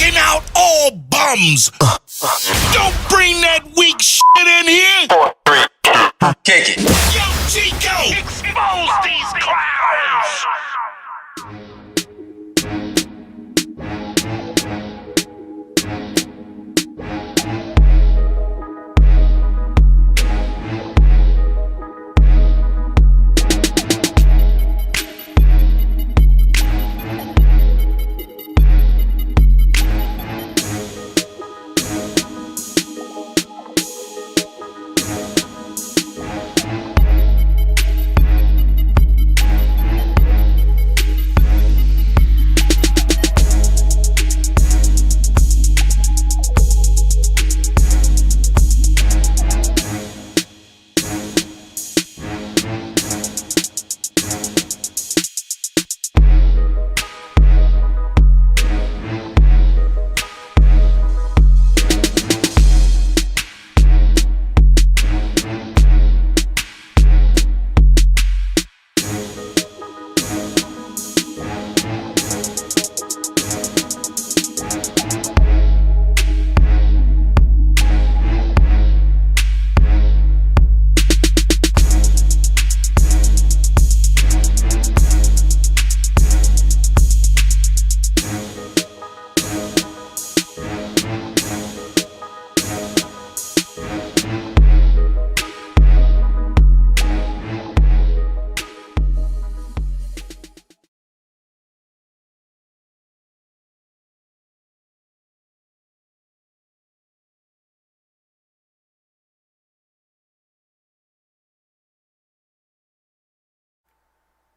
kicking out all bums. Don't bring that weak shit in here. 4, 3, 2, kick it. Yo, Chico, expose these clowns.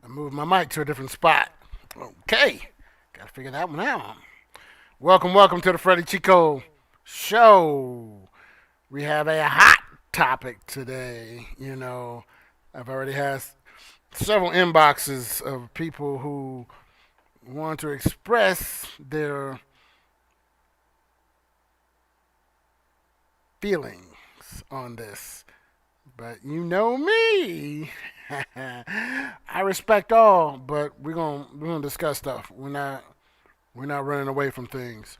I moved my mic to a different spot. Okay. Got to figure that one out. Welcome to the Freddy Chico show. We have a hot topic today. You know, I've already had several inboxes of people who want to express their feelings on this. But you know me. I respect all, but we're gonna discuss stuff. We're not running away from things.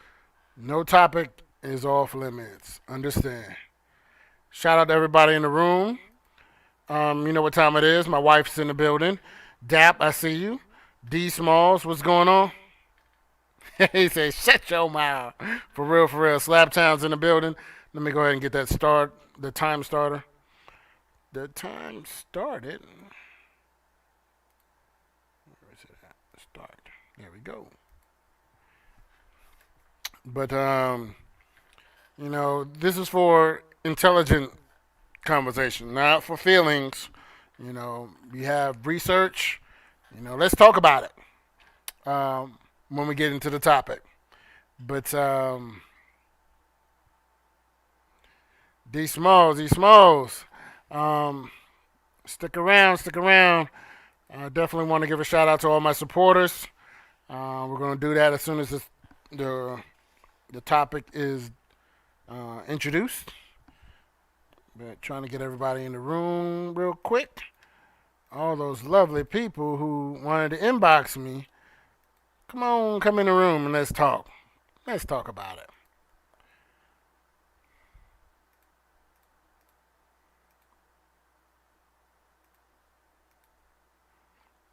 No topic is off limits. Understand? Shout out to everybody in the room. You know what time it is. My wife's in the building. Dap, I see you. D Smalls, what's going on? He said, shut your mouth. For real. Slaptown's in the building. Let me go ahead and get that the time starter. The time started. Where is it at? Start. There we go. But, you know, this is for intelligent conversation, not for feelings. You know, we have research. You know, let's talk about it when we get into the topic. But D Smalls. Stick around. I definitely want to give a shout out to all my supporters. We're going to do that as soon as the topic is introduced. But trying to get everybody in the room real quick. All those lovely people who wanted to inbox me. Come in the room and let's talk. Let's talk about it.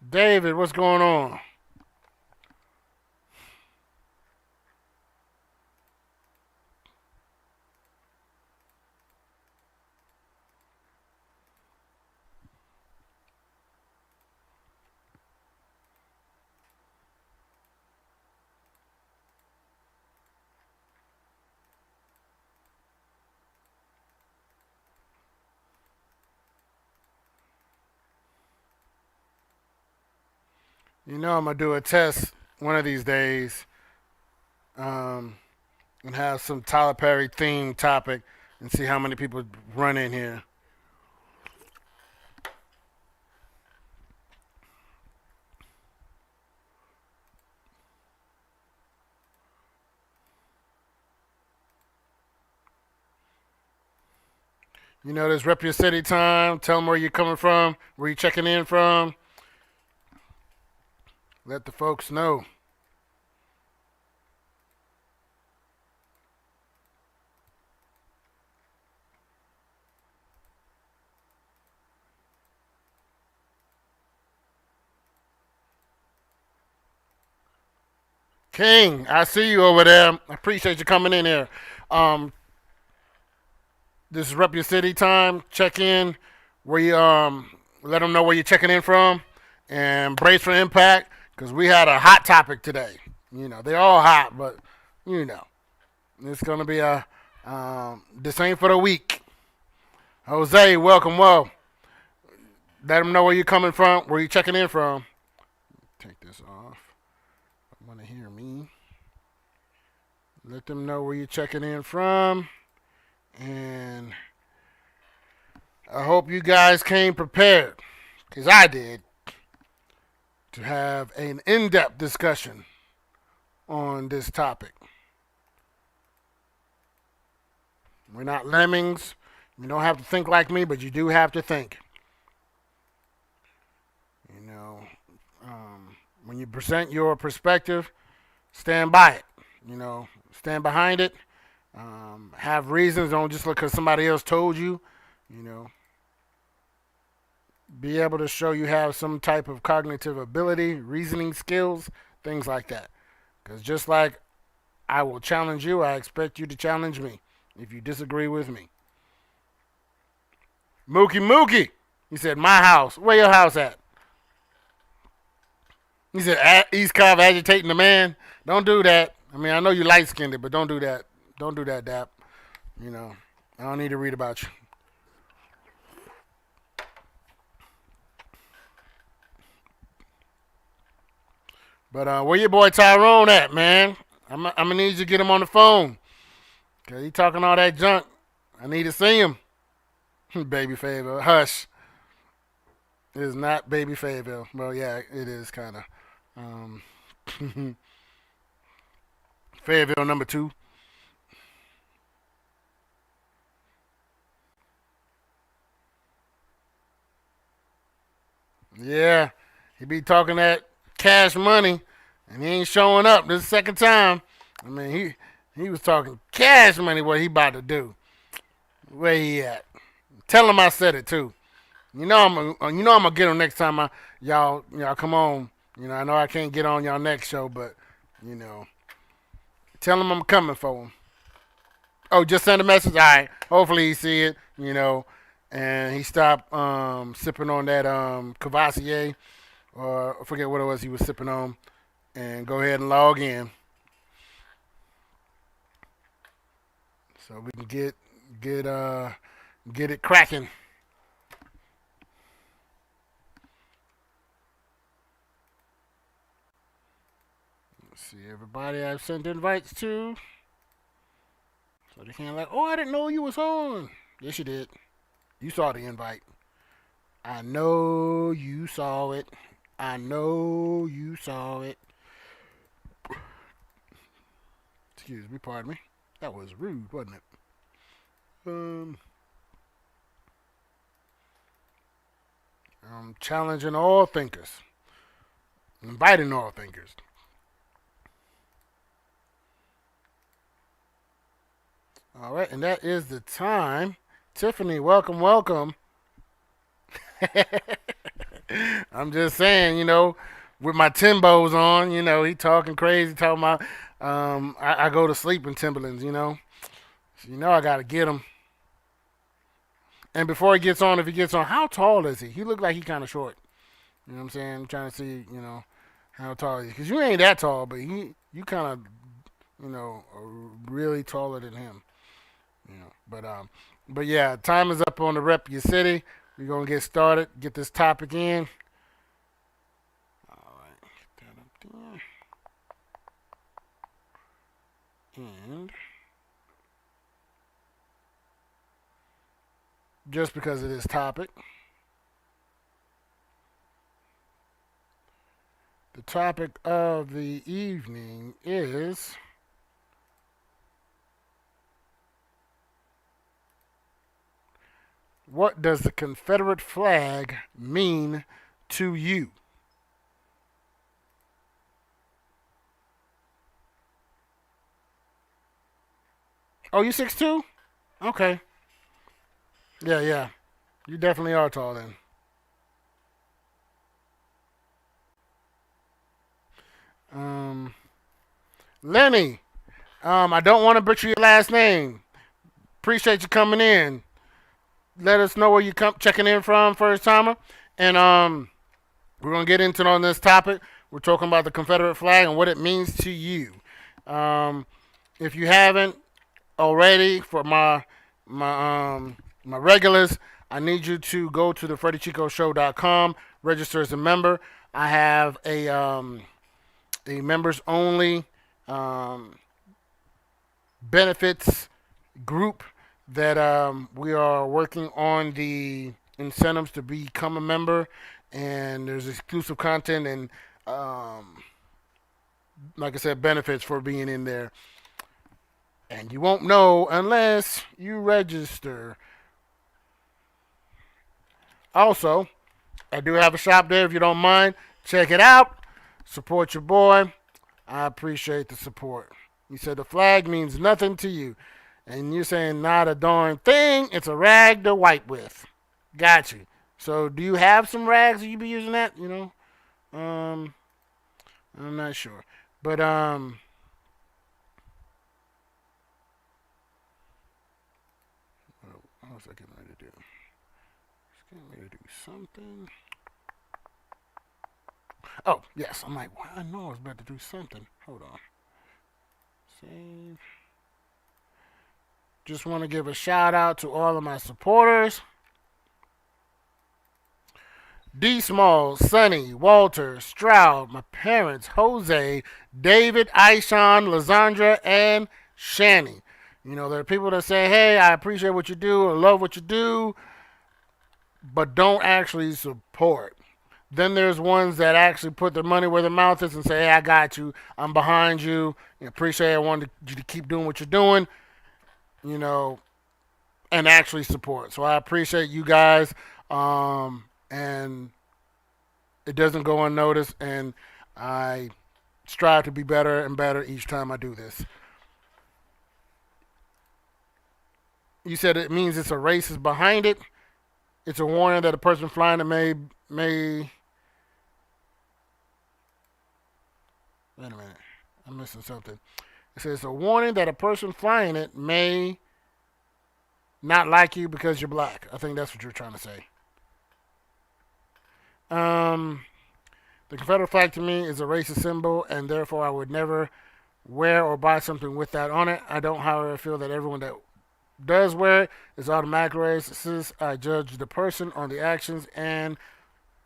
David, what's going on? You know I'm going to do a test one of these days and have some Tyler Perry themed topic and see how many people run in here. You know, this rep your city time. Tell them where you're coming from, where you're checking in from. Let the folks know. King, I see you over there. I appreciate you coming in here. Um, this is Rep Your City time. Check in where you let them know where you're checking in from, and brace for impact because we had a hot topic today. You know, they're all hot, but you know, it's gonna be a this ain't for the week. Jose, welcome. Well, let them know where you're coming from, where you're checking in from. Take this off. I want to hear me. Let them know where you're checking in from. And I hope you guys came prepared, because I did, to have an in-depth discussion on this topic. We're not lemmings. You don't have to think like me, but you do have to think. You know, when you present your perspective, stand by it. You know, stand behind it. Have reasons. Don't just look because somebody else told you. You know, be able to show you have some type of cognitive ability, reasoning skills, things like that. Because just like I will challenge you, I expect you to challenge me if you disagree with me. Mookie, he said, my house. Where your house at? He said, East Cobb agitating the man. Don't do that. I mean, I know you light-skinned, but don't do that. Don't do that, Dap. You know, I don't need to read about you. But where your boy Tyrone at, man? I'm gonna need you to get him on the phone. Because he talking all that junk. I need to see him. Baby Fayetteville. Hush. It is not Baby Fayetteville. Well, yeah, it is kind of. Fayetteville number 2. Yeah, he be talking that cash money, and he ain't showing up. This is the second time. I mean, he was talking cash money. What he about to do? Where he at? Tell him I said it too. I'm gonna get him next time. Y'all come on. You know, I know I can't get on y'all next show, but you know, tell him I'm coming for him. Oh, just send a message. All right. Hopefully he see it. You know, and he stopped sipping on that Cavassier, or I forget what it was he was sipping on, and go ahead and log in so we can get it cracking. Let's see everybody I've sent invites to, so they can't like, oh, I didn't know you was on. Yes, you did. You saw the invite. I know you saw it. I know you saw it. Excuse me, pardon me. That was rude, wasn't it? I'm challenging all thinkers. Inviting all thinkers. All right, and that is the time. Tiffany, welcome. I'm just saying, you know, with my Timbos on, you know, he talking crazy, talking about I go to sleep in Timberlands, you know. So, you know I got to get him. And before he gets on, if he gets on, how tall is he? He looked like he kind of short. You know what I'm saying? I'm trying to see, you know, how tall he is. Because you ain't that tall, but you kind of, you know, are really taller than him. You know, but yeah, time is up on the Rep Your City. We're going to get started, get this topic in. All right, get that up there. And just because of this topic, the topic of the evening is what does the Confederate flag mean to you? Oh, you 6'2"? Okay. Yeah. You definitely are tall then. Um, Lenny, I don't want to butcher your last name. Appreciate you coming in. Let us know where you come checking in from, first timer. And we're gonna get into it on this topic. We're talking about the Confederate flag and what it means to you. Um, if you haven't already, for my regulars, I need you to go to the FreddyChicoShow.com, register as a member. I have a members only um, benefits group that we are working on the incentives to become a member, and there's exclusive content and like I said, benefits for being in there. And you won't know unless you register. Also, I do have a shop there if you don't mind. Check it out. Support your boy. I appreciate the support. You said the flag means nothing to you. And you're saying not a darn thing. It's a rag to wipe with. Got you. So do you have some rags that you be using that? I'm not sure. But what was I getting ready to do? Just getting ready to do something. Oh, yes. I'm like, well, I know I was about to do something. Hold on. Save. Just want to give a shout out to all of my supporters. D. Small, Sonny, Walter, Stroud, my parents, Jose, David, Aishan, Lizandra, and Shani. You know, there are people that say, hey, I appreciate what you do, I love what you do, but don't actually support. Then there's ones that actually put their money where their mouth is and say, hey, I got you, I'm behind you, appreciate it, I want you to keep doing what you're doing, you know, and actually support. So I appreciate you guys. And it doesn't go unnoticed, and I strive to be better and better each time I do this. You said it means it's a racist behind it. It's a warning that a person flying it may. Wait a minute, I'm missing something. It says a warning that a person flying it may not like you because you're black. I think that's what you're trying to say. The Confederate flag to me is a racist symbol, and therefore I would never wear or buy something with that on it. I don't, however, feel that everyone that does wear it is automatically racist. I judge the person on the actions and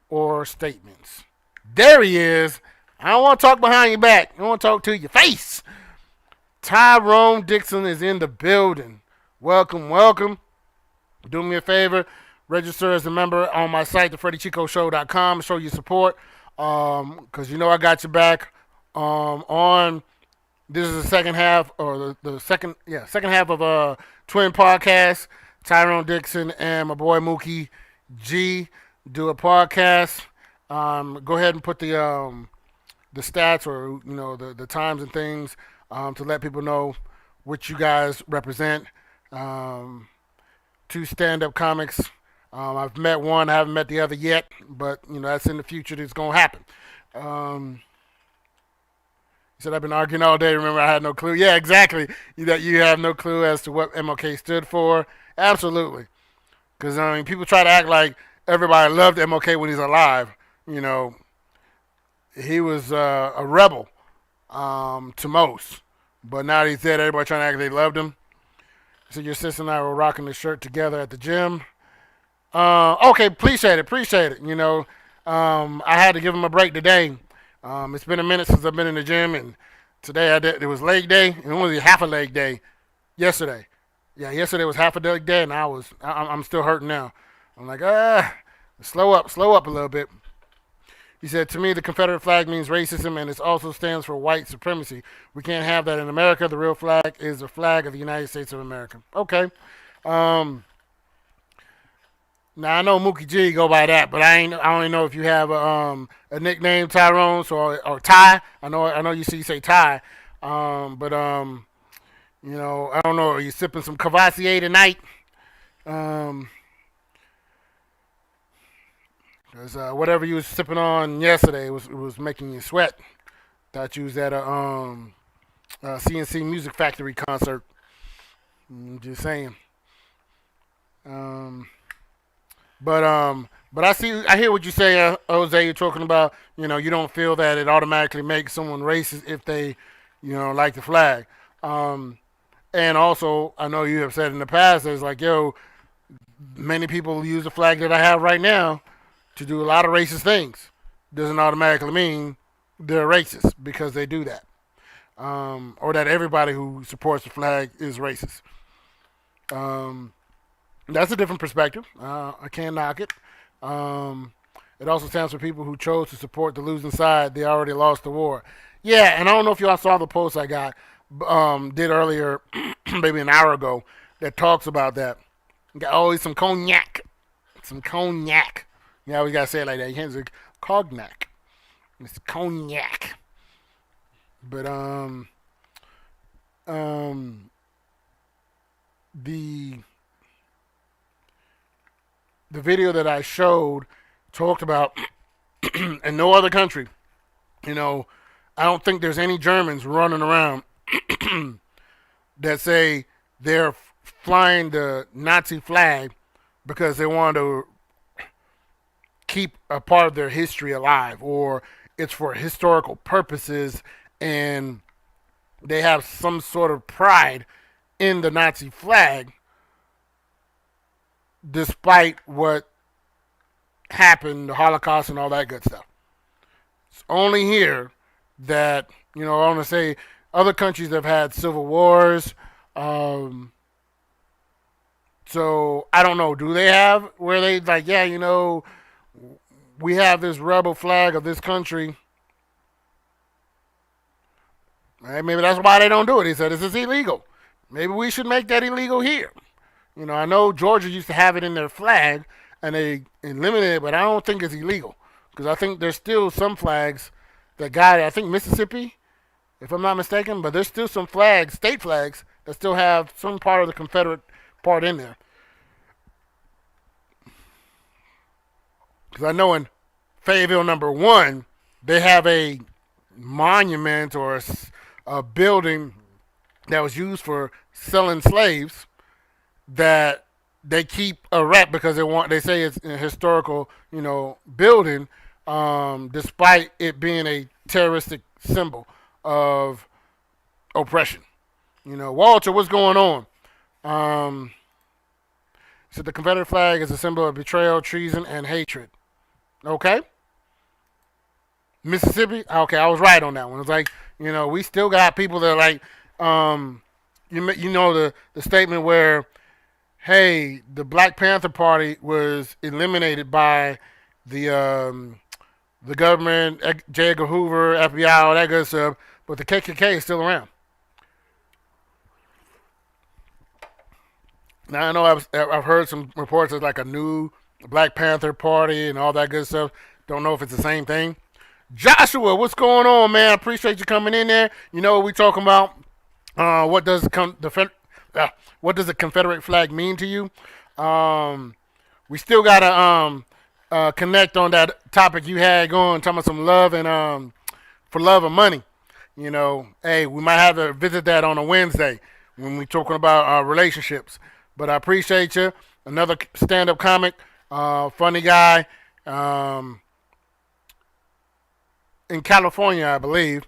or statements. There he is. I don't want to talk behind your back. I want to talk to your face. Tyrone Dixon is in the building. Welcome, welcome. Do me a favor. Register as a member on my site, thefreddychicoshow.com. Show your support, because you know I got your back. On this is the second half, or the second half of Twin Podcast. Tyrone Dixon and my boy Mookie G do a podcast. Go ahead and put the stats, or the times and things, to let people know what you guys represent. Two stand-up comics. I've met one, I haven't met the other yet, but that's in the future. That's gonna happen. He said I've been arguing all day. Remember, I had no clue. Yeah, exactly. That you have no clue as to what MLK stood for. Absolutely, because people try to act like everybody loved MLK when he's alive. He was a rebel to most, but now that he's dead, everybody trying to act like they loved him. So your sister and I were rocking the shirt together at the gym. Okay, appreciate it. I had to give him a break today. It's been a minute since I've been in the gym, and today it was leg day, and it was half a leg day yesterday. Yeah, yesterday was half a leg day, and I'm still hurting now. I'm like, slow up a little bit. He said, to me, the Confederate flag means racism, and it also stands for white supremacy. We can't have that in America. The real flag is the flag of the United States of America. Okay. Now I know Mookie G go by that, but I don't know if you have a nickname, Tyrone, or Ty. I know you say Ty, but I don't know. Are you sipping some Cavassier tonight? Because whatever you was sipping on yesterday was making you sweat. Thought you was at CNC Music Factory concert. Just saying. Um, but I hear what you say, Jose. You're talking about, you don't feel that it automatically makes someone racist if they, like the flag. Um, and also, I know you have said in the past, it's like, yo, many people use the flag that I have right now to do a lot of racist things. Doesn't automatically mean they're racist because they do that, or that everybody who supports the flag is racist. Um, that's a different perspective. I can't knock it. Um, it also stands for people who chose to support the losing side. They already lost the war. Yeah, and I don't know if y'all saw the post I did earlier, maybe an hour ago, that talks about that. Got always some cognac, some cognac. You always gotta say it like that. You can't say cognac. It's cognac. But um, the the video that I showed talked about in no other country. You know, I don't think there's any Germans running around that say they're flying the Nazi flag because they want to keep a part of their history alive, or it's for historical purposes and they have some sort of pride in the Nazi flag despite what happened, the Holocaust and all that good stuff. It's only here that, I want to say other countries have had civil wars. So I don't know. Do they have where they like, yeah, we have this rebel flag of this country. Right? Maybe that's why they don't do it. He said this is illegal. Maybe we should make that illegal here. I know Georgia used to have it in their flag and they eliminated it, but I don't think it's illegal because I think there's still some flags that got it. I think Mississippi, if I'm not mistaken, but there's still some flags, state flags, that still have some part of the Confederate part in there. Because I know in Fayetteville number 1, they have a monument or a building that was used for selling slaves that they keep a rep because they say it's a historical, building, despite it being a terroristic symbol of oppression. Walter, what's going on? So the Confederate flag is a symbol of betrayal, treason, and hatred. Okay. Mississippi. Okay, I was right on that one. It's like, we still got people that are like, the statement where, hey, the Black Panther Party was eliminated by the government, J. Edgar Hoover, FBI, all that good stuff, but the KKK is still around. Now I know I've heard some reports of like a new Black Panther Party and all that good stuff. Don't know if it's the same thing. Joshua, what's going on, man? I appreciate you coming in there. You know what we talking about? What does the Confederate flag mean to you? We still gotta connect on that topic you had going, talking about some love and for love and money. Hey, we might have to visit that on a Wednesday when we're talking about relationships. But I appreciate you. Another stand-up comic, funny guy, in California, I believe.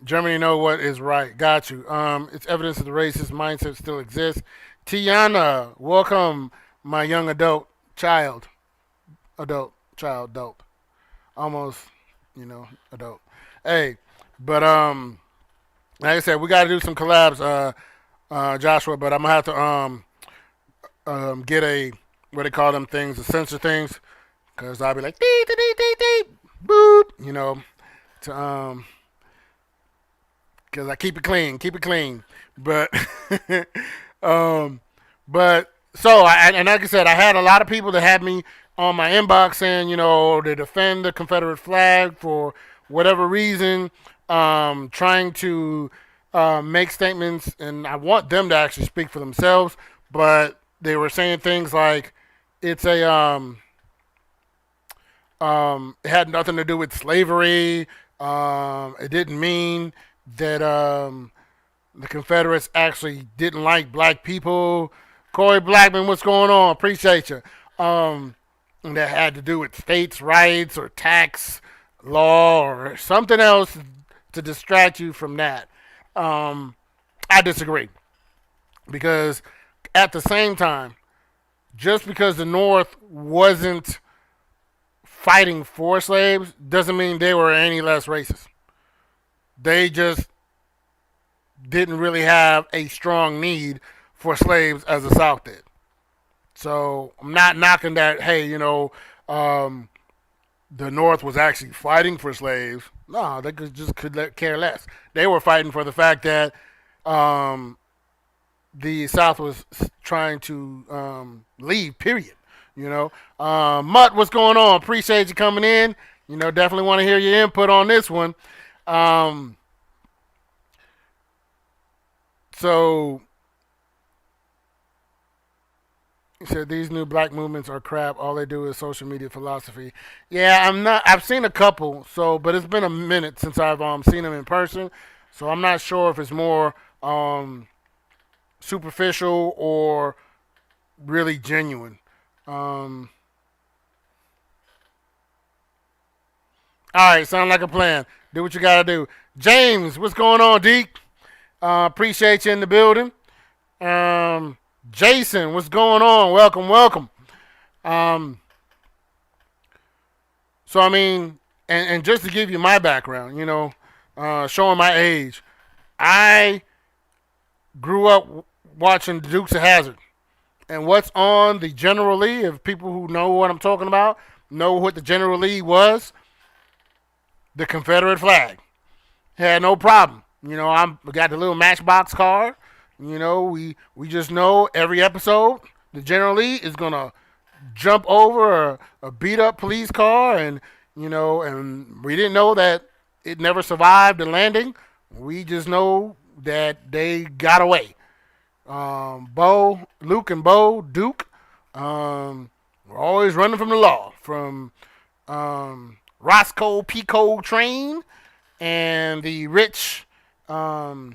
Germany know what is right. Got you. It's evidence that the racist mindset still exists. Tiana, welcome, my young adult. Almost, adult. Hey, but like I said, we got to do some collabs, Joshua. But I'm gonna have to get a, what they call them things, the censor things, because I'll be like dee dee dee dee dee boop, to because I keep it clean. But but so and like I said, I had a lot of people that had me on my inbox saying, they defend the Confederate flag for whatever reason, trying to make statements, and I want them to actually speak for themselves. But they were saying things like it's a it had nothing to do with slavery. It didn't mean that the Confederates actually didn't like black people. Corey Blackman, what's going on? Appreciate you. And that had to do with states' rights or tax law or something else to distract you from that. Um, I disagree because at the same time, just because the North wasn't fighting for slaves doesn't mean they were any less racist. They just didn't really have a strong need for slaves as the South did. So I'm not knocking that. Hey, the North was actually fighting for slaves. No, they could care less. They were fighting for the fact that um, the South was trying to leave. Period. Mutt, what's going on? Appreciate you coming in. Definitely want to hear your input on this one. Um, so he said these new black movements are crap. All they do is social media philosophy. Yeah, I'm not. I've seen a couple. But it's been a minute since I've seen them in person. So I'm not sure if it's more superficial or really genuine. All right, sound like a plan. Do what you gotta do. James, what's going on, Deke? Appreciate you in the building. Jason, what's going on? Welcome, welcome. Um, so I mean, and just to give you my background, showing my age, I grew up watching the Dukes of Hazzard, and what's on the General Lee. If people who know what I'm talking about know what the General Lee was, the Confederate flag. Had no problem. I got the little Matchbox car. We just know every episode the General Lee is gonna jump over a beat up police car, and and we didn't know that it never survived the landing. We just know that they got away. Luke and Duke, were always running from the law. From Roscoe P. Train and the rich. I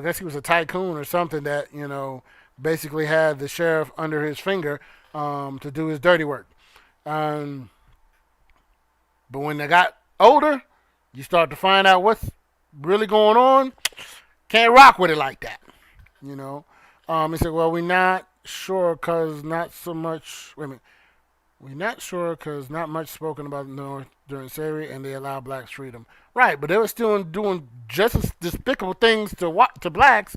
guess he was a tycoon or something that basically had the sheriff under his finger to do his dirty work. But when they got older, you start to find out what's really going on. Can't rock with it like that. He said, "Well, we're not sure because not so much. Wait a minute. We're not sure because not much spoken about the North during slavery, and they allowed blacks freedom. Right, but they were still doing just as despicable things to blacks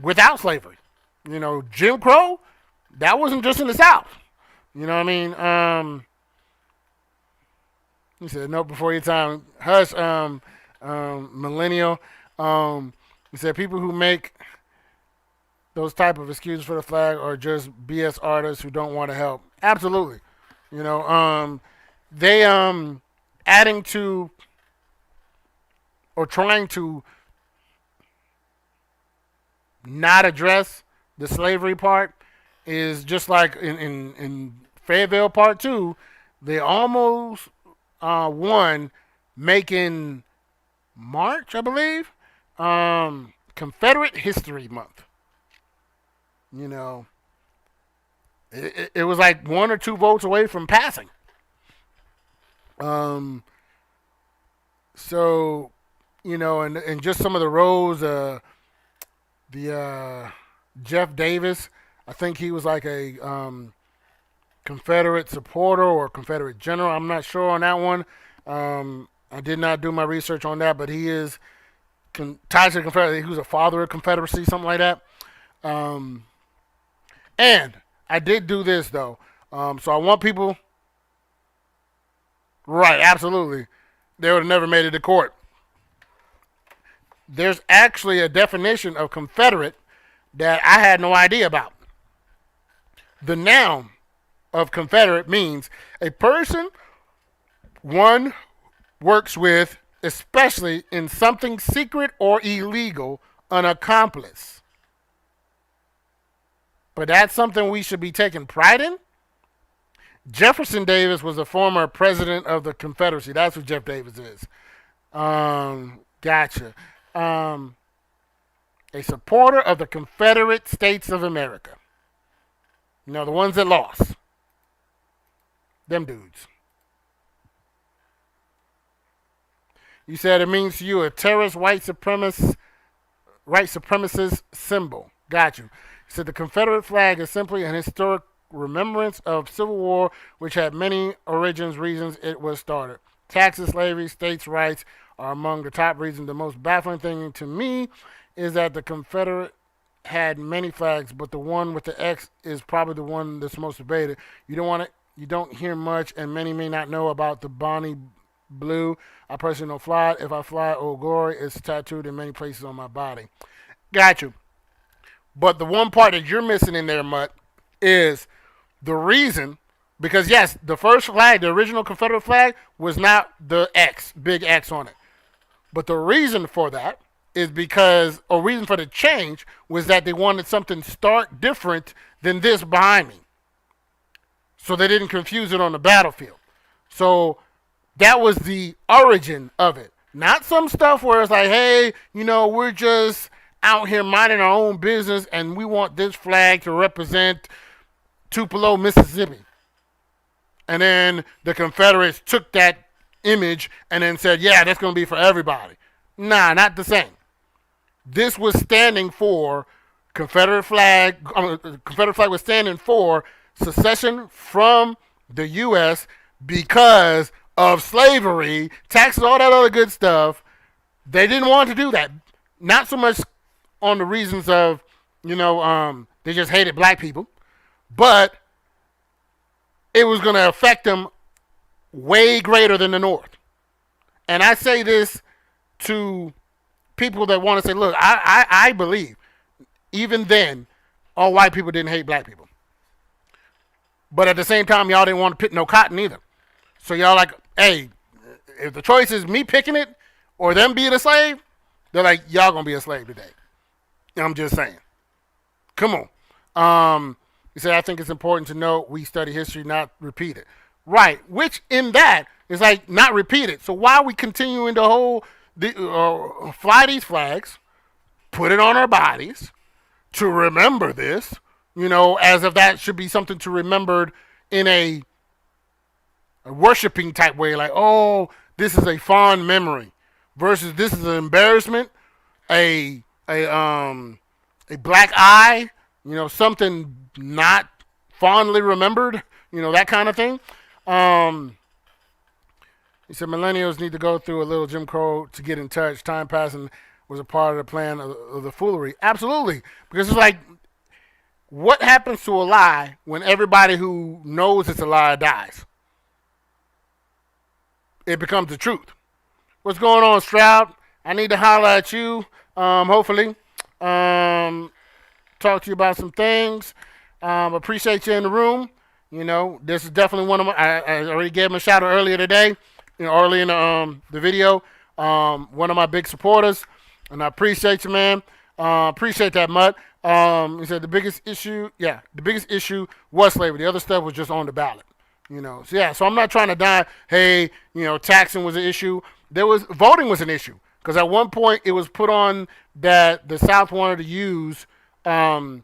without slavery. Jim Crow, that wasn't just in the South. You know what I mean? He said, "No, before your time, hush, millennial." He said, "People who make those type of excuses for the flag are just BS artists who don't want to help." Absolutely. They adding to or trying to not address the slavery part is just like in Fayetteville Part 2, they almost won making March, I believe, Confederate History Month. It was like 1 or 2 votes away from passing. So, and just some of the roles, Jeff Davis, I think he was like a Confederate supporter or Confederate general. I'm not sure on that one. I did not do my research on that, but he is tied to the Confederate. He was a father of Confederacy, something like that. And I did do this though. So I want people. Right, absolutely. They would have never made it to court. There's actually a definition of Confederate that I had no idea about. The noun of Confederate means a person one works with, especially in something secret or illegal, an accomplice. But that's something we should be taking pride in. Jefferson Davis was a former president of the Confederacy. That's what Jeff Davis is. Gotcha. Um, a supporter of the Confederate States of America. You know, the ones that lost. Them dudes. You said it means to you a terrorist white supremacist symbol. Got you. You said the Confederate flag is simply an historic remembrance of Civil War, which had many reasons it was started. Taxes, slavery, states' rights are among the top reasons. The most baffling thing to me is that the Confederate had many flags, but the one with the X is probably the one that's most debated. You don't hear much, and many may not know about the Bonnie Blue. I personally don't fly it. If I fly it, oh glory, it's tattooed in many places on my body. Got you. But the one part that you're missing in there, Mutt, is the reason, because yes, the first flag, the original Confederate flag, was not the X, big X on it. But the reason for that is because, or reason for the change, was that they wanted something stark different than this behind me. So they didn't confuse it on the battlefield. So that was the origin of it. Not some stuff where it's like, hey, we're just out here minding our own business and we want this flag to represent Tupelo, Mississippi. And then the Confederates took that image and then said, yeah, that's going to be for everybody. Nah, not the same. This was standing for Confederate flag. Confederate flag was standing for secession from the U.S. because of slavery, taxes, all that other good stuff. They didn't want to do that. Not so much on the reasons of, they just hated black people, but it was going to affect them way greater than the North. And I say this to people that want to say, look, I believe even then all white people didn't hate black people. But at the same time, y'all didn't want to pick no cotton either. So y'all like, hey, if the choice is me picking it or them being a slave, they're like, y'all going to be a slave today. I'm just saying. Come on. He said, I think it's important to note we study history, not repeat it. Right. Which in that is like not repeat it. So why are we continuing to fly these flags, put it on our bodies to remember this, as if that should be something to remembered in a worshiping type way. Like, oh, this is a fond memory versus this is an embarrassment, a black eye, something not fondly remembered, that kind of thing. He said millennials need to go through a little Jim Crow to get in touch. Time passing was a part of the plan of the foolery. Absolutely. Because it's like, what happens to a lie when everybody who knows it's a lie dies? It becomes the truth. What's going on, Stroud? I need to holler at you, hopefully. Talk to you about some things. Appreciate you in the room. This is definitely one of my, I already gave him a shout out earlier today, early in the video. One of my big supporters, and I appreciate you, man. Appreciate that, Mutt. He said the biggest issue was slavery. The other stuff was just on the ballot. So I'm not trying to die. Hey, taxing was an issue. Voting was an issue because at one point it was put on that the South wanted to use the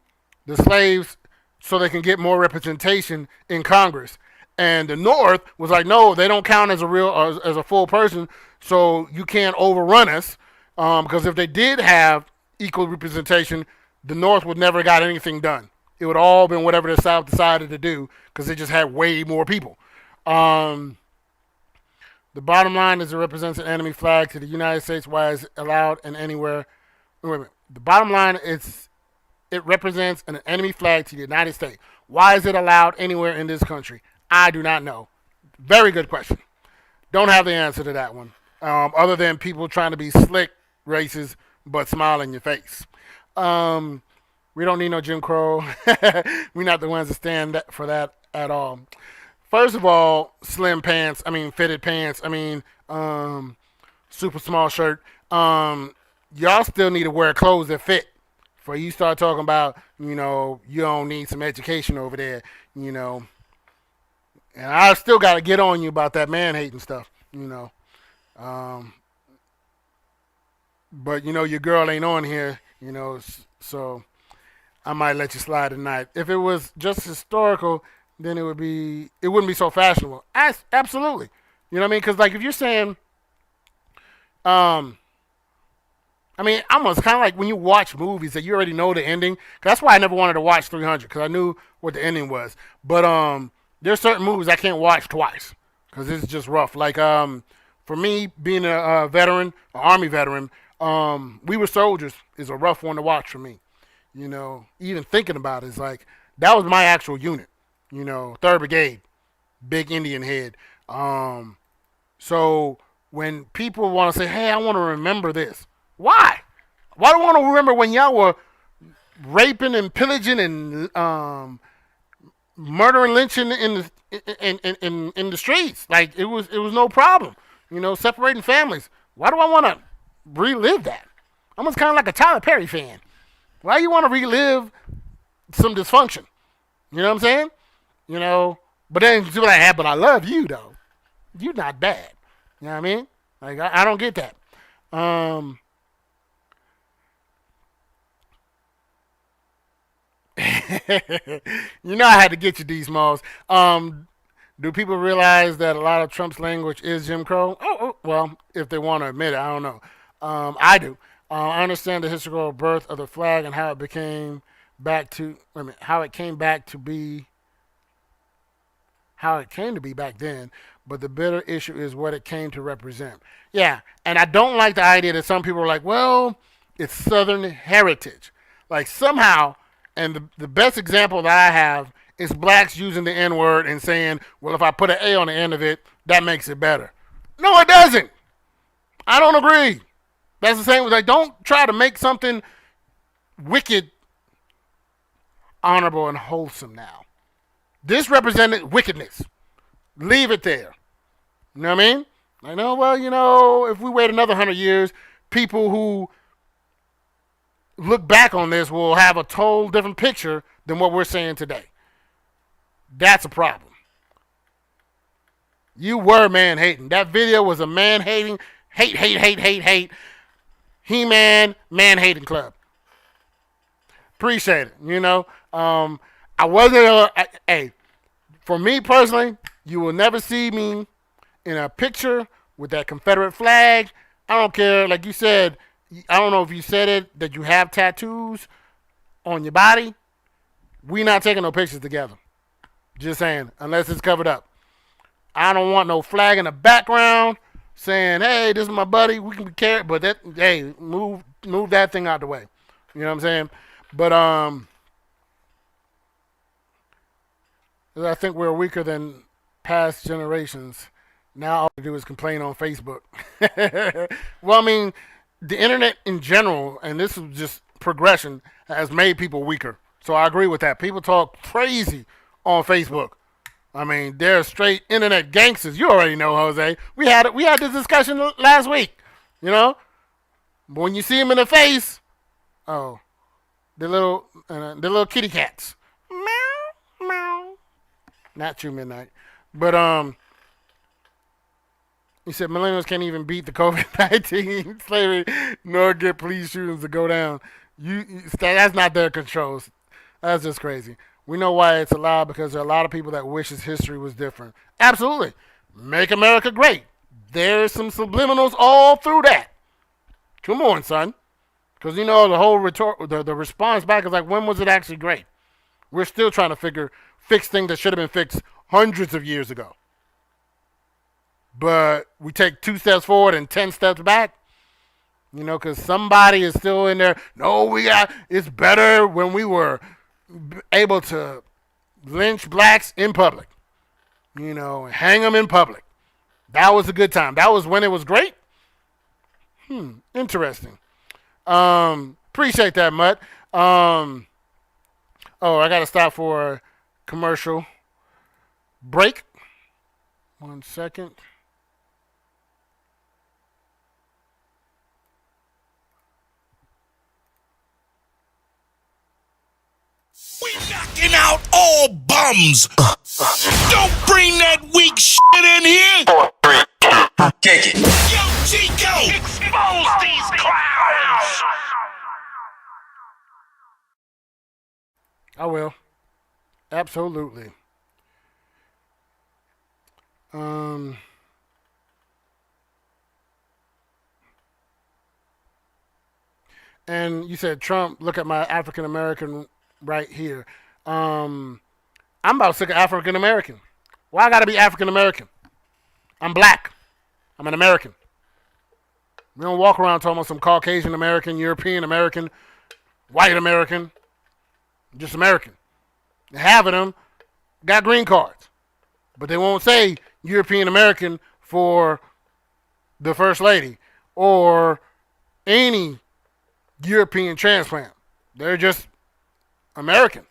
slaves so they can get more representation in Congress, and the North was like, no, they don't count as a full person, so you can't overrun us because if they did have equal representation, the North would never got anything done. It would all been whatever the South decided to do because they just had way more people. The bottom line is it represents an enemy flag to the United States. Why is it allowed and anywhere? Wait a minute. The bottom line is it represents an enemy flag to the United States. Why is it allowed anywhere in this country? I do not know. Very good question. Don't have the answer to that one. Other than people trying to be slick racist but smile in your face. We don't need no Jim Crow. We're not the ones that stand for that at all. First of all, fitted pants, super small shirt. Y'all still need to wear clothes that fit. Before you start talking about, you don't need some education over there, And I still got to get on you about that man hating stuff, you know. Um, but you know your girl ain't on here, you know, so I might let you slide tonight. If it was just historical, then it wouldn't be so fashionable. Absolutely, you know what I mean? Because like if you're saying, um, I mean, almost kind of like when you watch movies that you already know the ending. 'Cause that's why I never wanted to watch 300 because I knew what the ending was. But there's certain movies I can't watch twice because it's just rough. Like for me, being a veteran, an Army veteran, We Were Soldiers is a rough one to watch for me. You know, even thinking about it is like that was my actual unit. You know, Third Brigade, big Indian head. So when people want to say, "Hey, I want to remember this," why? Why do I want to remember when y'all were raping and pillaging and murdering, lynching in the streets? Like it was no problem. You know, separating families. Why do I want to relive that? I'm almost kind of like a Tyler Perry fan. Why you want to relive some dysfunction? You know what I'm saying? You know, but then you be like, "Hey, but I love you though. You're not bad." You know what I mean? Like I don't get that. Um, you know I had to get you these Smalls. Do people realize that a lot of Trump's language is Jim Crow? Well, if they want to admit it, I don't know. I do. I understand the historical birth of the flag and how it became back to. I mean, how it came back to be. How it came to be back then, but the bitter issue is what it came to represent. Yeah, and I don't like the idea that some people are like, well, it's Southern heritage. Like somehow, and the best example that I have is blacks using the N word and saying, well, if I put an A on the end of it, that makes it better. No, it doesn't. I don't agree. That's the same. Like, don't try to make something wicked honorable and wholesome now. This represented wickedness. Leave it there. You know what I mean? I know, well, you know, if we wait another 100 years, people who look back on this will have a total different picture than what we're saying today. That's a problem. You were man hating. That video was a man hating, hate. He-Man, man hating club. Appreciate it. You know, I wasn't, hey, for me personally, you will never see me in a picture with that Confederate flag. I don't care. Like you said, I don't know if you said it, that you have tattoos on your body. We not taking no pictures together. Just saying, unless it's covered up. I don't want no flag in the background saying, hey, this is my buddy. We can be carried. But that, hey, move that thing out the way. You know what I'm saying? But I think we're weaker than past generations. Now all we do is complain on Facebook. Well, I mean, the internet in general, and this is just progression, has made people weaker. So I agree with that. People talk crazy on Facebook. I mean, they're straight internet gangsters. You already know, Jose. We had this discussion last week. You know, but when you see them in the face, oh, the little kitty cats. Meow meow. Not True Midnight, but he said millennials can't even beat the COVID-19 slavery nor get police shootings to go down. That's not their controls. That's just crazy. We know why it's allowed because there are a lot of people that wish his history was different. Absolutely. Make America great. There's some subliminals all through that. Come on, son. Because, you know, the whole the response back is like, when was it actually great? We're still trying to fix things that should have been fixed hundreds of years ago. But we take 2 steps forward and 10 steps back. You know, because somebody is still in there. No, it's better when we were able to lynch blacks in public. You know, and hang them in public. That was a good time. That was when it was great. Interesting. Appreciate that, Mutt. I got to stop for a commercial break. 1 second. We knocking Knocking out all bums. Don't bring that weak shit in here. 4, 3, 2, kick it. Yo, Chico. Expose these clowns. I will. Absolutely. And you said Trump, look at my African American right here. I'm about sick of African American. Why I gotta be African American? I'm black. I'm an American. We don't walk around talking about some Caucasian American, European American, white American. Just American. Half of them got green cards. But they won't say European American for the First Lady or any European transplant. They're just American,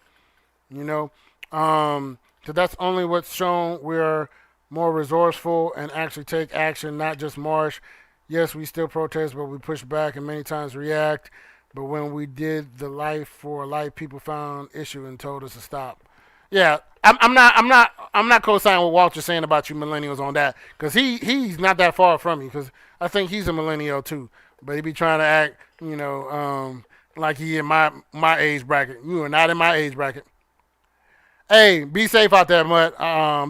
you know. So that's only what's shown. We're more resourceful and actually take action, not just march. Yes, we still protest, but we push back and many times react. But when we did the life for life, people found issue and told us to stop. Yeah, I'm not co-signing what Walter's saying about you millennials on that, because he's not that far from you, because I think he's a millennial too, but he be trying to act, like he in my age bracket. You are not in my age bracket. Hey, be safe out there, Mutt.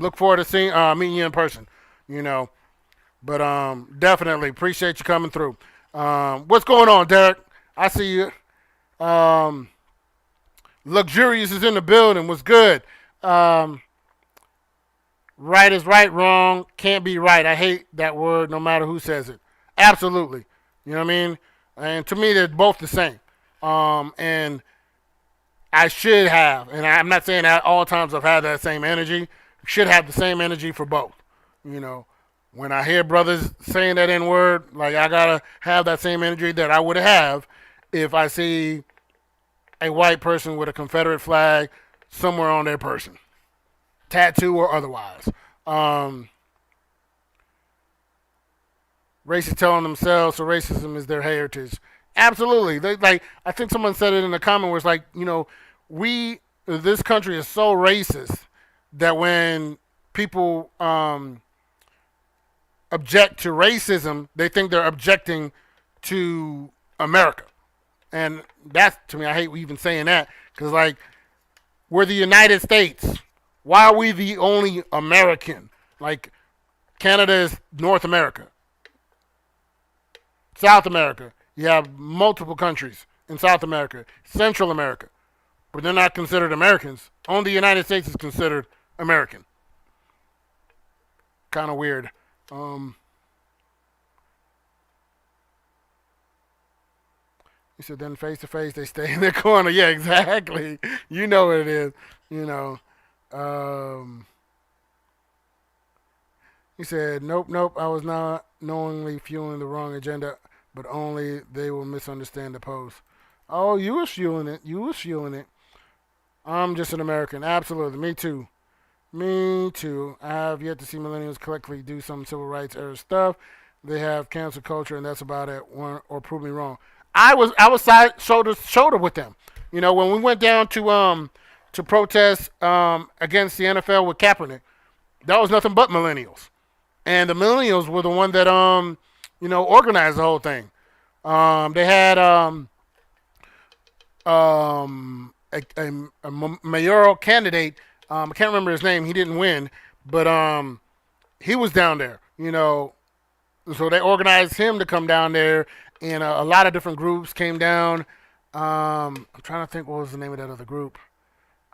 Look forward to meeting you in person. But definitely appreciate you coming through. What's going on, Derek? I see you. Luxurious is in the building. What's good? Right is right, wrong can't be right. I hate that word no matter who says it. Absolutely. You know what I mean? And to me, they're both the same. And I should have, and I'm not saying at all times I've had that same energy, should have the same energy for both. When I hear brothers saying that N word, like I gotta have that same energy that I would have if I see a white person with a Confederate flag somewhere on their person, tattoo or otherwise. Racists telling themselves so racism is their heritage. Absolutely. I think someone said it in the comment where it's like, this country is so racist that when people object to racism, they think they're objecting to America. And that's, to me, I hate even saying that, because, we're the United States. Why are we the only American? Canada is North America. South America. You have multiple countries in South America. Central America. But they're not considered Americans. Only the United States is considered American. Kind of weird. He said, then face to face, they stay in their corner. Yeah, exactly. You know what it is. He said, nope, I was not knowingly fueling the wrong agenda, but only they will misunderstand the post. Oh, you was fueling it. I'm just an American. Absolutely. Me too. I have yet to see millennials collectively do some civil rights era stuff. They have cancel culture, and that's about it. Or prove me wrong. I was side shoulder to shoulder with them. When we went down to protest against the NFL with Kaepernick, that was nothing but millennials, and the millennials were the one that organized the whole thing. They had a mayoral candidate. I can't remember his name. He didn't win, but he was down there. So they organized him to come down there. And a lot of different groups came down. I'm trying to think what was the name of that other group.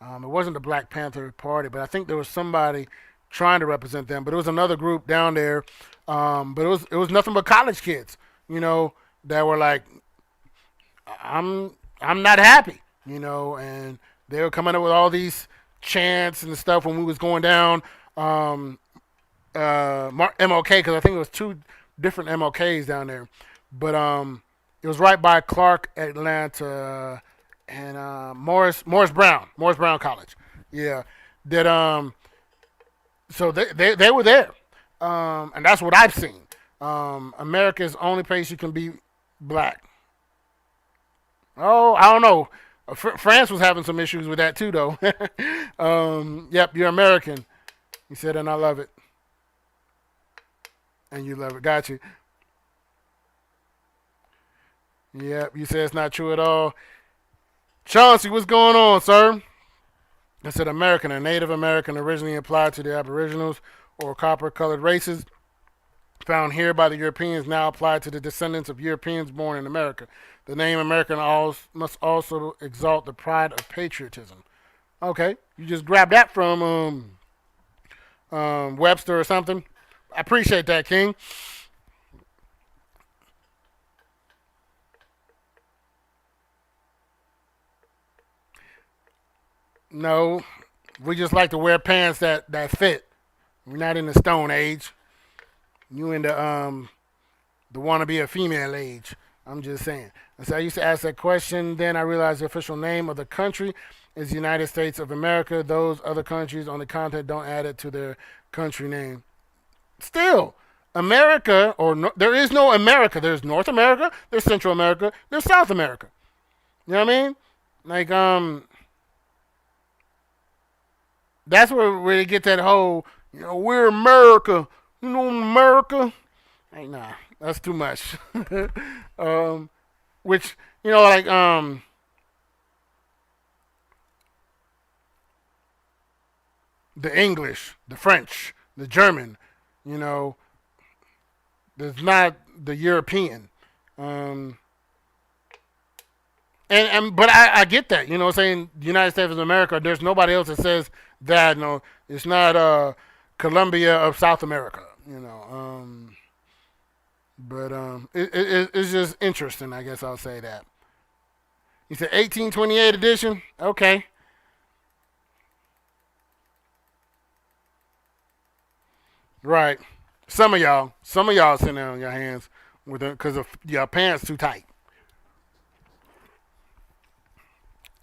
It wasn't the Black Panther Party, but I think there was somebody trying to represent them. But it was another group down there. But it was nothing but college kids, that were like, I'm not happy, and they were coming up with all these chants and stuff when we was going down MLK, because I think it was two different MLKs down there. But it was right by Clark, Atlanta, and Morris Brown College. Yeah, that so they were there, and that's what I've seen. America's only place you can be black. Oh, I don't know. France was having some issues with that too, though. Yep, you're American. He said, and I love it. And you love it. Got you. Yep, you said it's not true at all. Chauncey, what's going on, sir? I said American or Native American originally applied to the Aboriginals or copper-colored races found here by the Europeans now applied to the descendants of Europeans born in America. The name American must also exalt the pride of patriotism. Okay, you just grabbed that from Webster or something. I appreciate that, King. No, we just like to wear pants that fit. We're not in the Stone Age. You in the want to be a female age. I'm just saying. And so I used to ask that question. Then I realized the official name of the country is the United States of America. Those other countries on the continent don't add it to their country name. Still, America, or no, there is no America. There's North America, there's Central America, there's South America. You know what I mean? Like, that's where they get that whole, we're America. America. Hey, nah, that's too much. Which, like, the English, the French, the German, there's not the European. But I get that, saying the United States of America, there's nobody else that says that, it's not Colombia of South America, but it's just interesting, I guess I'll say that. He said 1828 edition? Okay. Right. Some of y'all sitting there on your hands with because of your pants too tight.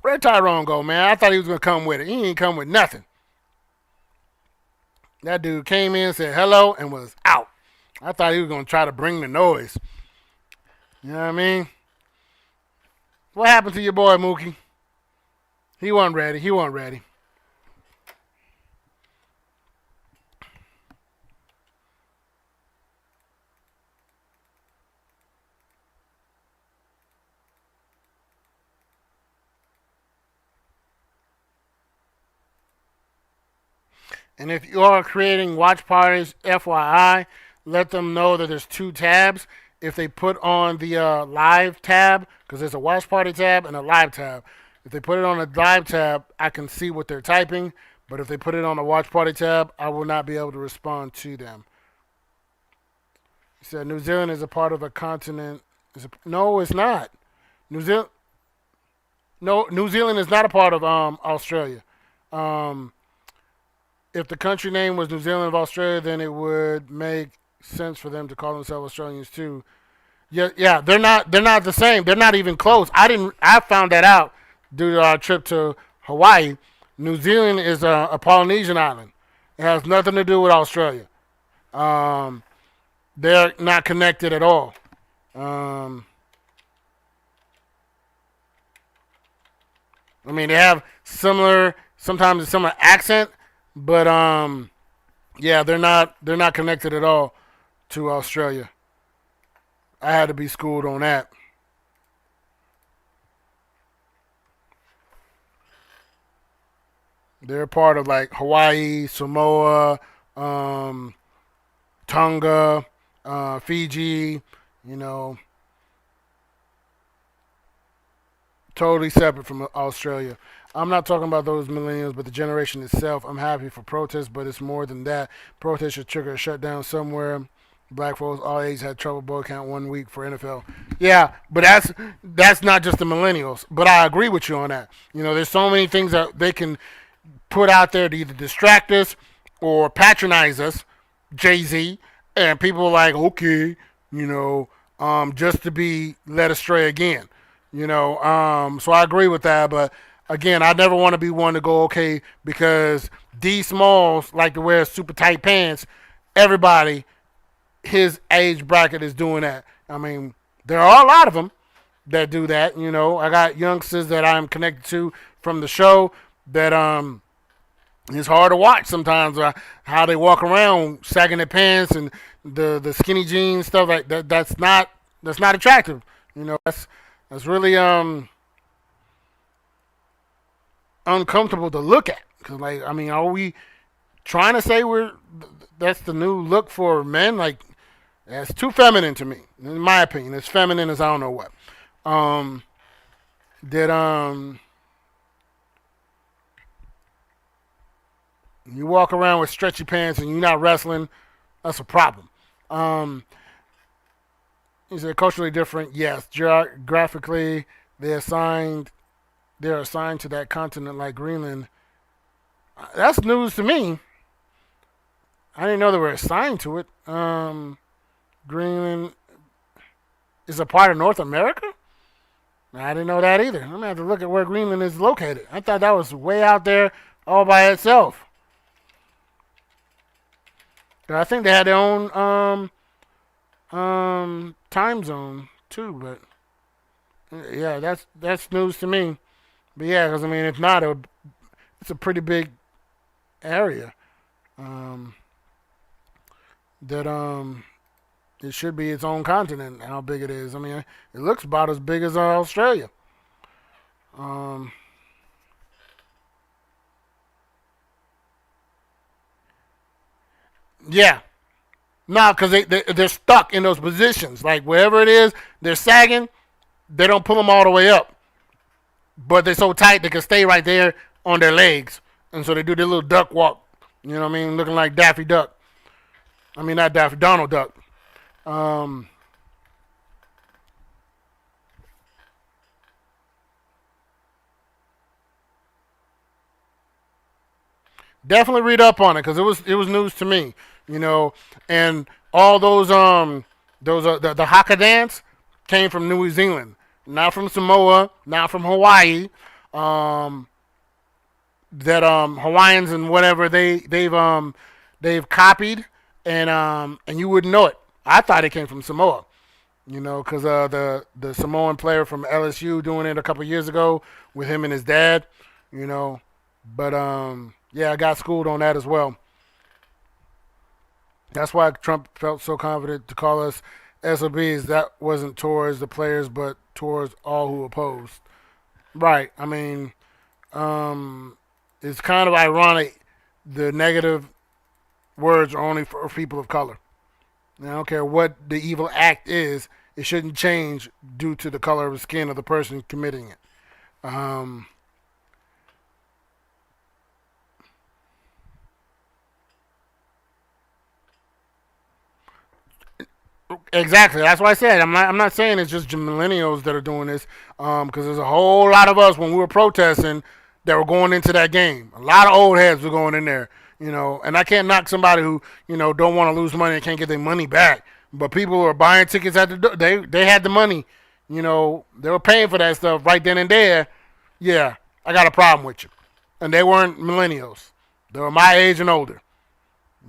Where Tyrone go, man? I thought he was gonna come with it. He ain't come with nothing. That dude came in, said hello, and was out. I thought he was gonna try to bring the noise. You know what I mean? What happened to your boy Mookie? He wasn't ready. He wasn't ready. And if you are creating watch parties, FYI, let them know that there's two tabs. If they put on the live tab, because there's a watch party tab and a live tab. If they put it on the live tab, I can see what they're typing. But if they put it on the watch party tab, I will not be able to respond to them. He said New Zealand is a part of a continent. No, it's not. New Zealand. No, New Zealand is not a part of Australia. If the country name was New Zealand of Australia, then it would make sense for them to call themselves Australians too. Yeah, they're not the same. They're not even close. I found that out due to our trip to Hawaii. New Zealand is a Polynesian island. It has nothing to do with Australia. They're not connected at all. They have sometimes a similar accent, but yeah, they're not connected at all to Australia. I had to be schooled on that. They're part of like Hawaii, Samoa, Tonga, Fiji. You know, totally separate from Australia. I'm not talking about those millennials, but the generation itself. I'm happy for protests, but it's more than that. Protests should trigger a shutdown somewhere. Black folks all age had trouble boycott 1 week for NFL. Yeah, but that's not just the millennials. But I agree with you on that. There's so many things that they can put out there to either distract us or patronize us, Jay-Z, and people are like, okay, just to be led astray again. So I agree with that, but again, I never want to be one to go, okay, because D Smalls like to wear super tight pants. Everybody, his age bracket is doing that. There are a lot of them, that do that. You know, I got youngsters that I'm connected to from the show that it's hard to watch sometimes how they walk around sagging their pants and the skinny jeans stuff like that. That's not attractive. You know, that's really uncomfortable to look at. Cause like, I mean, are we trying to say that's the new look for men? Like, that's too feminine to me, in my opinion. It's feminine as I don't know what. Um, that you walk around with stretchy pants and you're not wrestling, that's a problem. Um, is it culturally different? Yes. Geographically, they're assigned to that continent like Greenland. That's news to me. I didn't know they were assigned to it. Greenland is a part of North America? I didn't know that either. I'm going to have to look at where Greenland is located. I thought that was way out there all by itself. I think they had their own time zone too, but yeah, that's news to me. But yeah, because I mean, if not, it's a pretty big area. That it should be its own continent. How big it is? I mean, it looks about as big as Australia. Yeah, no, because they're stuck in those positions. Like wherever it is, they're sagging. They don't pull them all the way up, but they're so tight they can stay right there on their legs, and so they do their little duck walk. You know what I mean? Looking like Daffy Duck. I mean, not Daffy, Donald Duck. Um, Definitely read up on it because it was news to me. You know, and all those the haka dance came from New Zealand, not from Samoa, not from Hawaii. Um, that Hawaiians and whatever they've copied and you wouldn't know it. I thought it came from Samoa. You know, because the Samoan player from LSU doing it a couple years ago with him and his dad. You know, but yeah, I got schooled on that as well. That's why Trump felt so confident to call us SOBs. That wasn't towards the players, but towards all who opposed. Right. I mean, um, it's kind of ironic. The negative words are only for people of color. And I don't care what the evil act is. It shouldn't change due to the color of the skin of the person committing it. Um, exactly. That's what I said. I'm not saying it's just millennials that are doing this. Because there's a whole lot of us when we were protesting that were going into that game. A lot of old heads were going in there. You know, and I can't knock somebody who don't want to lose money and can't get their money back. But people who are buying tickets at the door, they had the money. You know, they were paying for that stuff right then and there. Yeah, I got a problem with you. And they weren't millennials. They were my age and older.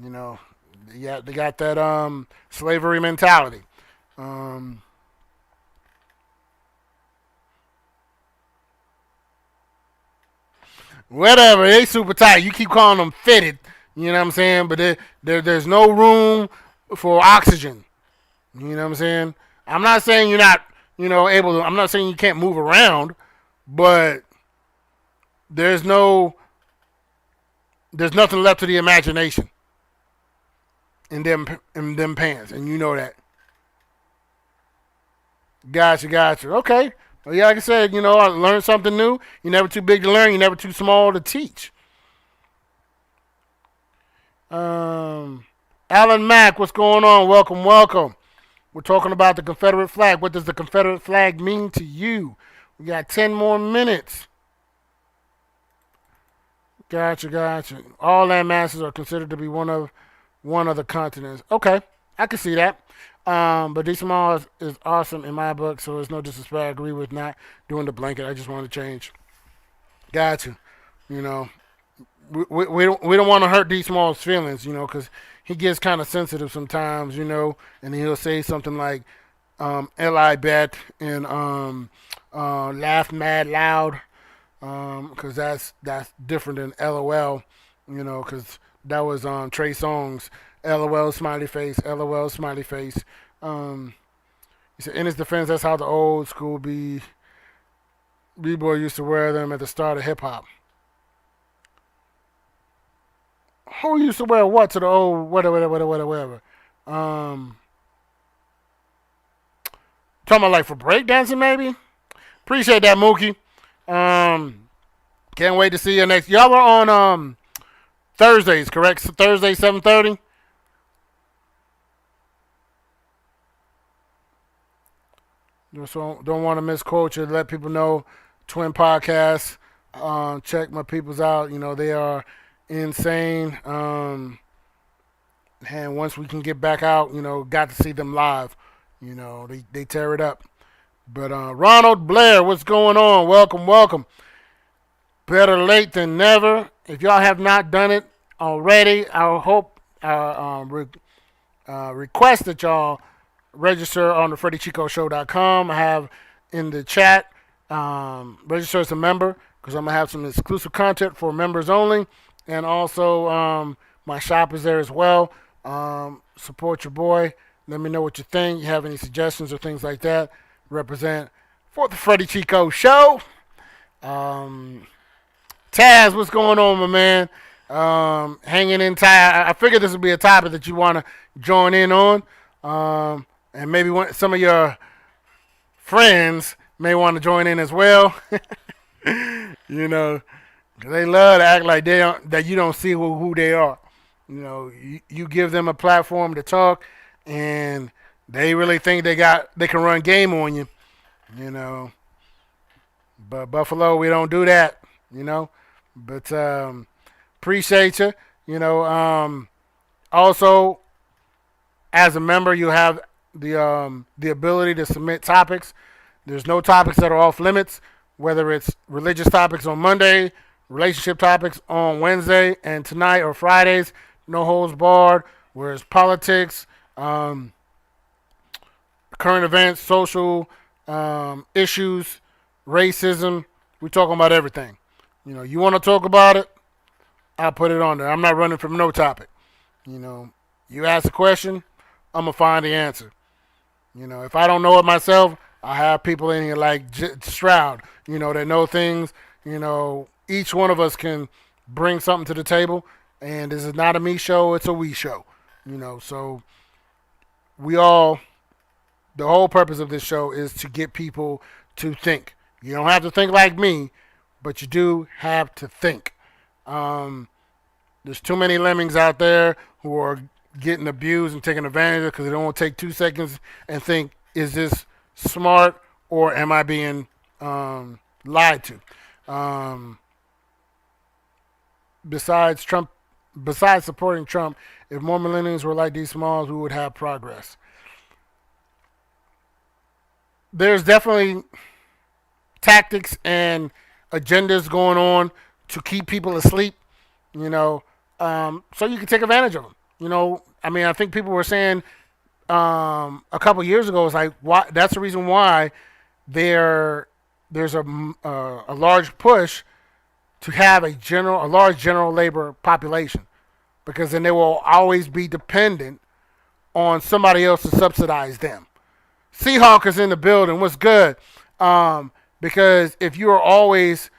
You know, yeah, they got that slavery mentality. Um, Whatever, they super tight. You keep calling them fitted. You know what I'm saying? But there's no room for oxygen. You know what I'm saying? I'm not saying you're not, able to. I'm not saying you can't move around, but there's no, there's nothing left to the imagination in them pants, and you know that. Gotcha. Okay. Well, yeah, like I said, I learned something new. You're never too big to learn. You're never too small to teach. Um, Alan Mack, what's going on? Welcome. We're talking about the Confederate flag. What does the Confederate flag mean to you? We got 10 more minutes. Gotcha. All land masses are considered to be one of the continents. Okay, I can see that. But D Small is awesome in my book, so it's no disrespect. I agree with not doing the blanket. I just want to change. Gotcha. You know, we don't want to hurt D Small's feelings, because he gets kind of sensitive sometimes, and he'll say something like, Eli Bet and Laugh Mad Loud, because that's different than LOL, because that was Trey Songz. LOL smiley face, LOL smiley face. Um, he said, in his defense, that's how the old school b-boy used to wear them at the start of hip hop. Who used to wear what to the old whatever? Um, Talking about like for breakdancing maybe. Appreciate that, Mookie. Um, can't wait to see you next. Y'all are on Thursdays, correct? Thursday 7:30. Just don't want to misquote you. Let people know. Twin podcasts. Check my peoples out. They are insane. And once we can get back out, got to see them live. They tear it up. But Ronald Blair, what's going on? Welcome, welcome. Better late than never. If y'all have not done it already, I hope request that y'all register on the FreddyChicoShow.com. I have in the chat, register as a member because I'm going to have some exclusive content for members only. And also, my shop is there as well. Support your boy. Let me know what you think. You have any suggestions or things like that. Represent for the Freddy Chico Show. Taz, what's going on, my man? Hanging in tight. I figured this would be a topic that you want to join in on. And maybe some of your friends may want to join in as well. They love to act like that you don't see who they are. You give them a platform to talk, and they really think they can run game on you. But Buffalo, we don't do that. But appreciate you. Also, as a member, you have the ability to submit topics. There's no topics that are off limits, whether it's religious topics on Monday, relationship topics on Wednesday, and tonight or Fridays, no holds barred. Whereas politics, current events, social issues, racism, we're talking about everything. You want to talk about it, I'll put it on there. I'm not running from no topic. You ask a question, I'm going to find the answer. If I don't know it myself, I have people in here like Stroud, that know things. Each one of us can bring something to the table. And this is not a me show, it's a we show. So the whole purpose of this show is to get people to think. You don't have to think like me, but you do have to think. There's too many lemmings out there who are getting abused and taken advantage of because they don't want to take 2 seconds and think, is this smart or am I being lied to? Besides supporting Trump, if more millennials were like these Smalls, we would have progress. There's definitely tactics and agendas going on to keep people asleep, so you can take advantage of them. I think people were saying a couple years ago, it's like, why? That's the reason why there's a large push to have a large general labor population, because then they will always be dependent on somebody else to subsidize them. Seahawk is in the building. What's good? Because if you are always,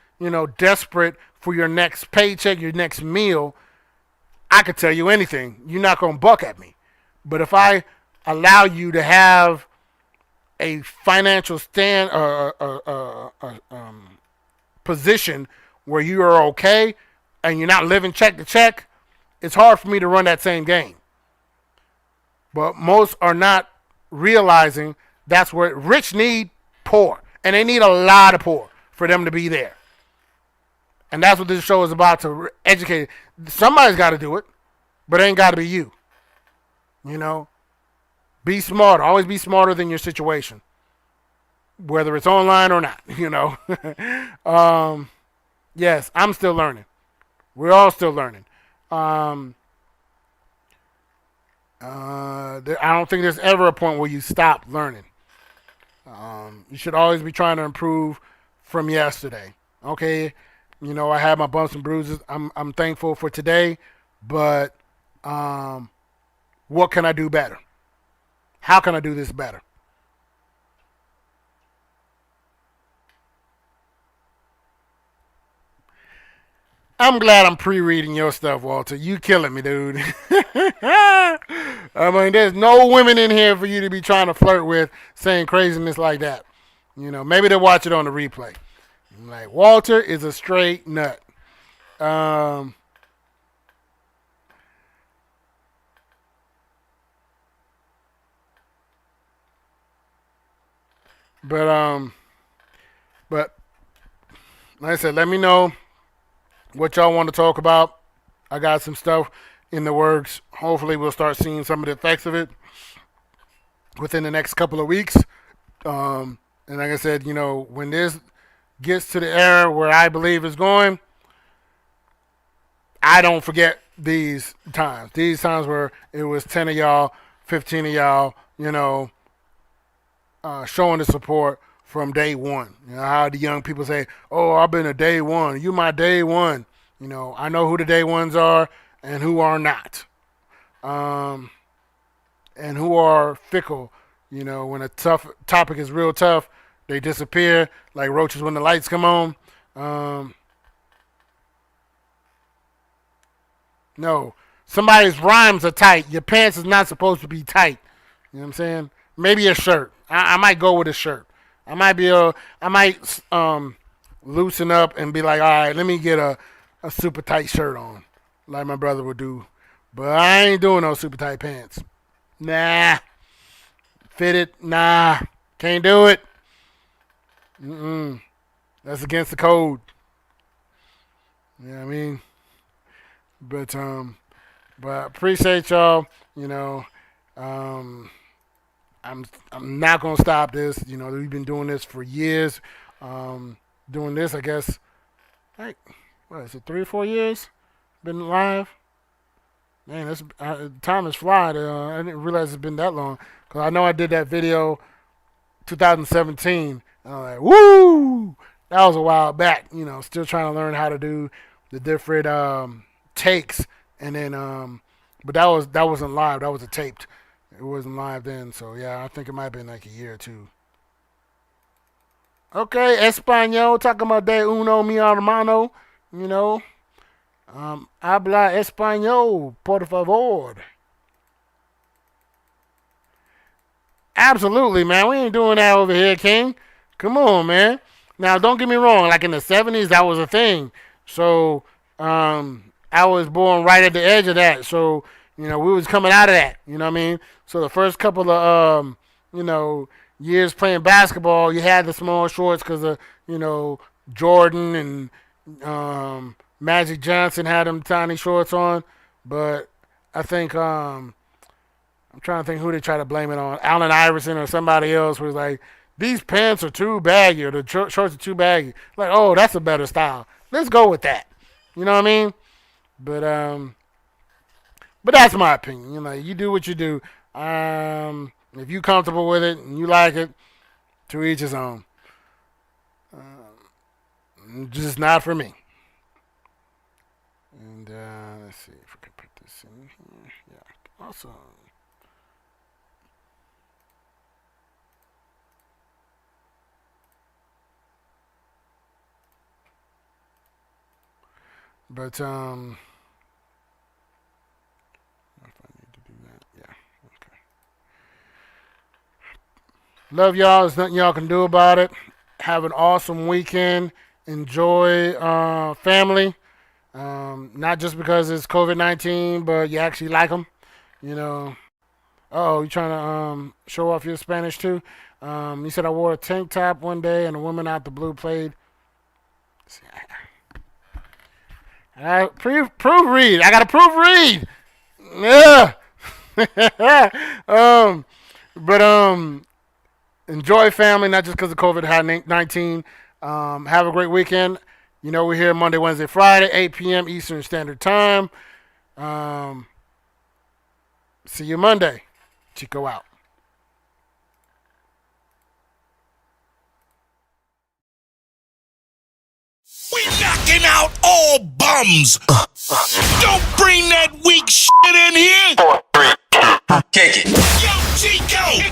desperate for your next paycheck, your next meal, I could tell you anything. You're not going to buck at me. But if I allow you to have a financial position where you are okay and you're not living check to check, it's hard for me to run that same game. But most are not realizing that's where rich need poor. And they need a lot of poor for them to be there. And that's what this show is about, to educate. Somebody's got to do it, but it ain't got to be you. Be smarter. Always be smarter than your situation, whether it's online or not, Yes, I'm still learning. We're all still learning. I don't think there's ever a point where you stop learning. You should always be trying to improve from yesterday. Okay, I had my bumps and bruises. I'm thankful for today, but what can I do better? How can I do this better? I'm glad I'm pre-reading your stuff, Walter. You killing me, dude. I mean, there's no women in here for you to be trying to flirt with, saying craziness like that. Maybe they'll watch it on the replay. I'm like, Walter is a straight nut. Um, but but like I said, let me know what y'all want to talk about. I got some stuff in the works. Hopefully, we'll start seeing some of the effects of it within the next couple of weeks. And like I said, when this gets to the era where I believe it's going, I don't forget these times. These times where it was 10 of y'all, 15 of y'all, showing the support from day one. How the young people say, "Oh, I've been a day one. You my day one." I know who the day ones are and who are not, and who are fickle. When a tough topic is real tough, they disappear like roaches when the lights come on. Um, no, somebody's rhymes are tight. Your pants is not supposed to be tight. You know what I'm saying? Maybe a shirt. I might go with a shirt. I might loosen up and be like, all right, let me get a super tight shirt on, like my brother would do. But I ain't doing no super tight pants. Nah, fit it. Nah, can't do it. That's against the code. You know what I mean? But but appreciate y'all. Um, I'm not gonna stop this. We've been doing this for years. Doing this, I guess, like what is it, 3 or 4 years? Been live. Man, this time is flying. I didn't realize it's been that long. Cause I know I did that video 2017. And I'm like, woo! That was a while back. Still trying to learn how to do the different takes, and then but that wasn't live. That was a taped. It wasn't live then. So yeah, I think it might have been like a year or two. Okay, Espanol, talking about de uno mi hermano. You know, habla español, por favor. Absolutely, man. We ain't doing that over here, King. Come on, man. Now, don't get me wrong. Like in the '70s, that was a thing. So, I was born right at the edge of that. So, we was coming out of that. You know what I mean? So the first couple of, you know, years playing basketball, you had the small shorts because of, Jordan and Magic Johnson had them tiny shorts on. But I think I'm trying to think who they try to blame it on. Allen Iverson or somebody else was like, these pants are too baggy or the shorts are too baggy. Like, oh, that's a better style. Let's go with that. You know what I mean? But but that's my opinion. You do what you do. If you comfortable with it and you like it, to each his own. Just not for me. And let's see if we can put this in here. Yeah, awesome. But if I need to do that, yeah, okay. Love y'all. There's nothing y'all can do about it. Have an awesome weekend. Enjoy family. Not just because it's COVID-19, but you actually like them. You know. Oh, you trying to show off your Spanish too? You said I wore a tank top one day and a woman out the blue played. See, proofread. I got to proofread. Yeah. But enjoy family, not just because of COVID-19. Have a great weekend. We're here Monday, Wednesday, Friday, 8 p.m. Eastern Standard Time. Um, See you Monday. Chico out. knocking out all bums. Don't bring that weak shit in here. 4, 3, 2, kick it. Yo, Chico.